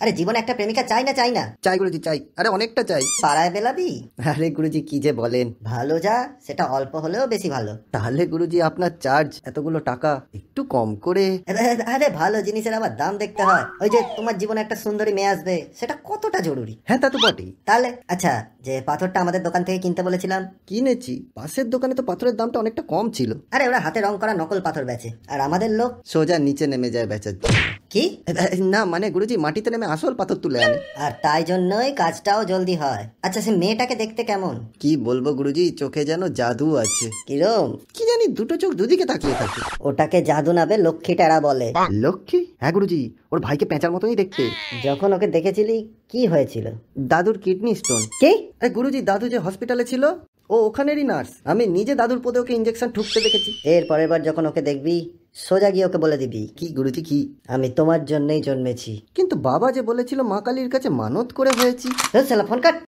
আরে জীবনে একটা প্রেমিকা চাই না চাই না? চাই গুরুজি চাই, আরে অনেকটা চাই। পাড়ায় বেলাবি? আরে গুরুজি কি যে বলেন। ভালো যা, সেটা অল্প হলেও বেশি ভালো। তাহলে গুরুজি আপনার চার্জ এতগুলো টাকা একটু কম করে। আরে ভালো জিনিসের আবার দাম দেখতে হয়। ওই যে তোমার জীবনে একটা সুন্দরী মেয়ে আসবে, সেটা কতটা জরুরি। হ্যাঁ তা তো বটেই। তাহলে আচ্ছা, যে পাথরটা আমাদের দোকান থেকে কিনতে বলেছিলাম, কিনেছি। পাশের দোকানে তো পাথরের দামটা অনেকটা কম ছিল। আরে ওরা হাতে রং করা নকল পাথর বেচে, আর আমাদের লোক সোজা নিচে নেমে যায় বেচার জন্য। কি? না মানে গুরুজি মাটিতে নেমে আসল পাথর তুলে আনে। আর তাই জন্যই কাজটাও জলদি হয়। আচ্ছা, সে মেয়েটাকে দেখতে কেমন? কি বলবো গুরুজি, চোখে যেন জাদু আছে। কিরম? কি জানি দুটো চোখ দুদিকে তাকিয়ে থাকে। ওটাকে জাদু নাবে লক্ষ্মী টেরা বলে। লক্ষ্মী? হ্যাঁ গুরুজি, ওর ভাইকে পেঁচার মতনই দেখতে। যখন ওকে দেখেছিলি কি হয়েছিল? দাদুর কিডনি স্টোন। কি? আরে গুরুজি দাদু যে হসপিটালে ছিল ও ওখানেরই নার্স। আমি নিজে দাদুর পদে ওকে ইঞ্জেকশন ঠুকতে দেখেছি। এর পরের বার যখন ওকে দেখবি, সোজা গিয়ে ওকে বলে দিবি, কি গুরুজি কি? আমি তোমার জন্যই জন্মেছি। কিন্তু বাবা যে বলেছিল মা কালীর কাছে মানত করে হয়েছি। Phone cut.